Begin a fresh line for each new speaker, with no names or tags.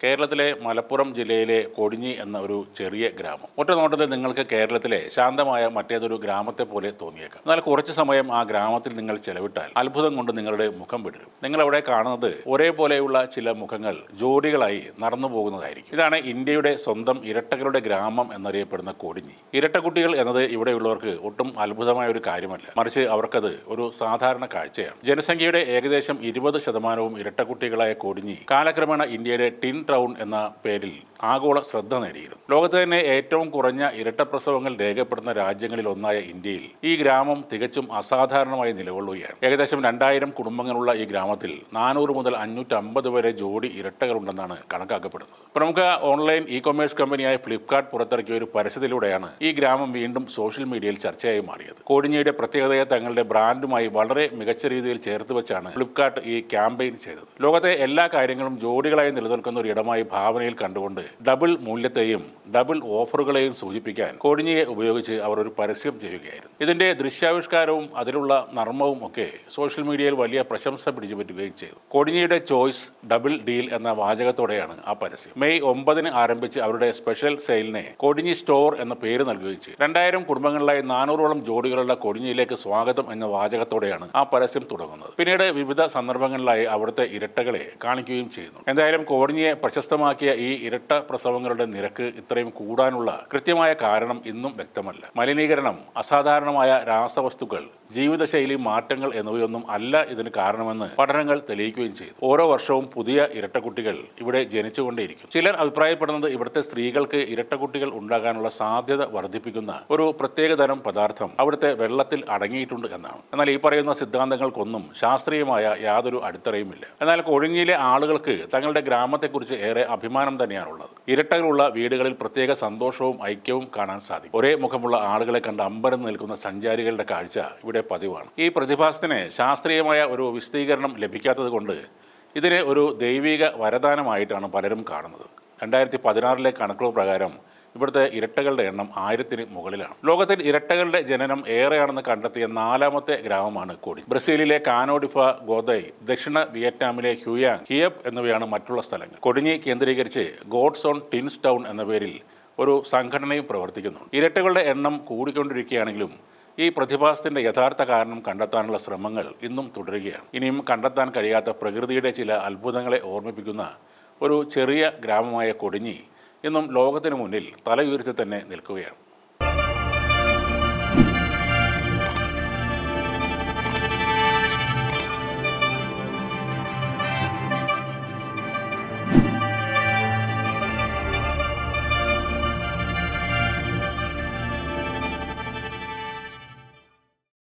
കേരളത്തിലെ മലപ്പുറം ജില്ലയിലെ കൊടിഞ്ഞി എന്ന ഒരു ചെറിയ ഗ്രാമം. ഒറ്റ നോട്ടത്തിൽ നിങ്ങൾക്ക് കേരളത്തിലെ ശാന്തമായ മറ്റേതൊരു ഗ്രാമത്തെ പോലെ തോന്നിയേക്കാം. എന്നാൽ കുറച്ച് സമയം ആ ഗ്രാമത്തിൽ നിങ്ങൾ ചെലവിട്ടാൽ അത്ഭുതം കൊണ്ട് നിങ്ങളുടെ മുഖം വിടരും. നിങ്ങൾ അവിടെ കാണുന്നത് ഒരേപോലെയുള്ള ചില മുഖങ്ങൾ ജോഡികളായി നടന്നു പോകുന്നതായിരിക്കും. ഇതാണ് ഇന്ത്യയുടെ സ്വന്തം ഇരട്ടകളുടെ ഗ്രാമം എന്നറിയപ്പെടുന്ന കൊടിഞ്ഞി. ഇരട്ടക്കുട്ടികൾ എന്നത് ഇവിടെയുള്ളവർക്ക് ഒട്ടും അത്ഭുതമായ ഒരു കാര്യമല്ല, മറിച്ച് അവർക്കത് ഒരു സാധാരണ കാഴ്ചയാണ്. ജനസംഖ്യയുടെ ഏകദേശം 20% ഇരട്ടക്കുട്ടികളായ കൊടിഞ്ഞി കാലക്രമേണ ഇന്ത്യയുടെ ടിൻ ടൗൺ എന്ന പേരിൽ ആഗോള ശ്രദ്ധ നേടിയിരുന്നു. ലോകത്ത് തന്നെ ഏറ്റവും കുറഞ്ഞ ഇരട്ടപ്രസവങ്ങൾ രേഖപ്പെടുന്ന രാജ്യങ്ങളിൽ ഒന്നായ ഇന്ത്യയിൽ ഈ ഗ്രാമം തികച്ചും അസാധാരണമായി നിലകൊള്ളുകയാണ്. ഏകദേശം 2000 കുടുംബങ്ങളുള്ള ഈ ഗ്രാമത്തിൽ 400 മുതൽ 550 വരെ ജോഡി ഇരട്ടകളുണ്ടെന്നാണ് കണക്കാക്കപ്പെടുന്നത്. പ്രമുഖ ഓൺലൈൻ ഇ-കൊമേഴ്സ് കമ്പനിയായ ഫ്ലിപ്കാർട്ട് പുറത്തിറക്കിയ ഒരു പരസ്യത്തിലൂടെയാണ് ഈ ഗ്രാമം വീണ്ടും സോഷ്യൽ മീഡിയയിൽ ചർച്ചയായി മാറിയത്. കൊടിഞ്ഞിയുടെ പ്രത്യേകതയെ തങ്ങളുടെ ബ്രാൻഡുമായി വളരെ മികച്ച രീതിയിൽ ചേർത്ത് വെച്ചാണ് ഫ്ലിപ്കാർട്ട് ഈ ക്യാമ്പയിൻ ചെയ്തത്. ലോകത്തെ എല്ലാ കാര്യങ്ങളും ജോഡികളായി നിലനിൽക്കുന്ന ഒരു ഇടമായി ഭാവനയിൽ കണ്ടുകൊണ്ട് ഡബിൾ മൂല്യത്തെയും ഡബിൾ ഓഫറുകളെയും സൂചിപ്പിക്കാൻ കൊടിഞ്ഞിയെ ഉപയോഗിച്ച് അവർ ഒരു പരസ്യം ചെയ്യുകയായിരുന്നു. ഇതിന്റെ ദൃശ്യാവിഷ്കാരവും അതിലുള്ള നർമ്മവും ഒക്കെ സോഷ്യൽ മീഡിയയിൽ വലിയ പ്രശംസ പിടിച്ചുപറ്റുകയും ചെയ്തു. കൊടിഞ്ഞിയുടെ ചോയ്സ് ഡബിൾ ഡീൽ എന്ന വാചകത്തോടെയാണ് ആ പരസ്യം. മെയ് 9 ആരംഭിച്ച് അവരുടെ സ്പെഷ്യൽ സെയിലിനെ കൊടിഞ്ഞി സ്റ്റോർ എന്ന പേര് നൽകുകയും ചെയ്തു. 2000 കുടുംബങ്ങളിലായി 400ഓളം ജോഡികളുള്ള കൊടിഞ്ഞിയിലേക്ക് സ്വാഗതം എന്ന വാചകത്തോടെയാണ് ആ പരസ്യം തുടങ്ങുന്നത്. പിന്നീട് വിവിധ സന്ദർഭങ്ങളിലായി അവിടുത്തെ ഇരട്ടകളെ കാണിക്കുകയും ചെയ്യുന്നു. എന്തായാലും കൊടിഞ്ഞിയെ പ്രശസ്തമാക്കിയ ഈ ഇരട്ട പ്രസവങ്ങളുടെ നിരക്ക് ഇത്രയും കൂടാനുള്ള കൃത്യമായ കാരണം ഇന്നും വ്യക്തമല്ല. മലിനീകരണം, അസാധാരണമായ രാസവസ്തുക്കൾ, ജീവിതശൈലി മാറ്റങ്ങൾ എന്നിവയൊന്നും അല്ല ഇതിന് കാരണമെന്ന് പഠനങ്ങൾ തെളിയിക്കുകയും ചെയ്തു. ഓരോ വർഷവും പുതിയ ഇരട്ടക്കുട്ടികൾ ഇവിടെ ജനിച്ചുകൊണ്ടേയിരിക്കും. ചിലർ അഭിപ്രായപ്പെടുന്നത് ഇവിടുത്തെ സ്ത്രീകൾക്ക് ഇരട്ടക്കുട്ടികൾ ഉണ്ടാകാനുള്ള സാധ്യത വർദ്ധിപ്പിക്കുന്ന ഒരു പ്രത്യേകതരം പദാർത്ഥം അവിടുത്തെ വെള്ളത്തിൽ അടങ്ങിയിട്ടുണ്ട് എന്നാണ്. എന്നാൽ ഈ പറയുന്ന സിദ്ധാന്തങ്ങൾക്കൊന്നും ശാസ്ത്രീയമായ യാതൊരു അടിത്തറയുമില്ല. എന്നാൽ കൊടിഞ്ഞിയിലെ ആളുകൾക്ക് തങ്ങളുടെ ഗ്രാമത്തെക്കുറിച്ച് ഏറെ അഭിമാനം തന്നെയാണുള്ളത്. ഇരട്ടകളുള്ള വീടുകളിൽ പ്രത്യേക സന്തോഷവും ഐക്യവും കാണാൻ സാധിക്കും. ഒരേ മുഖമുള്ള ആളുകളെ കണ്ട് അമ്പരന്ന് നിൽക്കുന്ന സഞ്ചാരികളുടെ കാഴ്ച ഇവിടെ പതിവാണ്. ഈ പ്രതിഭാസത്തിന് ശാസ്ത്രീയമായ ഒരു വിശദീകരണം ലഭിക്കാത്തത് കൊണ്ട് ഇതിനെ ഒരു ദൈവിക വരദാനമായിട്ടാണ് പലരും കാണുന്നത്. 2016 കണക്കുകൾ പ്രകാരം ഇവിടുത്തെ ഇരട്ടകളുടെ എണ്ണം 1000-ന് മുകളിലാണ്. ലോകത്തിൽ ഇരട്ടകളുടെ ജനനം ഏറെയാണെന്ന് കണ്ടെത്തിയ 4ാമത്തെ ഗ്രാമമാണ് കൊടിഞ്ഞി. ബ്രസീലിലെ കാനോഡിഫ, ഗോദൈ, ദക്ഷിണ വിയറ്റ്നാമിലെ ഹ്യൂയാങ്, ഹിയപ്പ് എന്നിവയാണ് മറ്റുള്ള സ്ഥലങ്ങൾ. കൊടിഞ്ഞി കേന്ദ്രീകരിച്ച് ഗോഡ്സ് ഓൺ ടിൻസ് ടൗൺ എന്ന പേരിൽ ഒരു സംഘടനയും പ്രവർത്തിക്കുന്നുണ്ട്. ഇരട്ടകളുടെ എണ്ണം കൂടിക്കൊണ്ടിരിക്കുകയാണെങ്കിലും ഈ പ്രതിഭാസത്തിന്റെ യഥാർത്ഥ കാരണം കണ്ടെത്താനുള്ള ശ്രമങ്ങൾ ഇന്നും തുടരുകയാണ്. ഇനിയും കണ്ടെത്താൻ കഴിയാത്ത പ്രകൃതിയുടെ ചില അത്ഭുതങ്ങളെ ഓർമ്മിപ്പിക്കുന്ന ഒരു ചെറിയ ഗ്രാമമായ കൊടിഞ്ഞി ഇന്നും ലോകത്തിനു മുന്നിൽ തല ഉയർത്തി തന്നെ നിൽക്കുകയാണ്.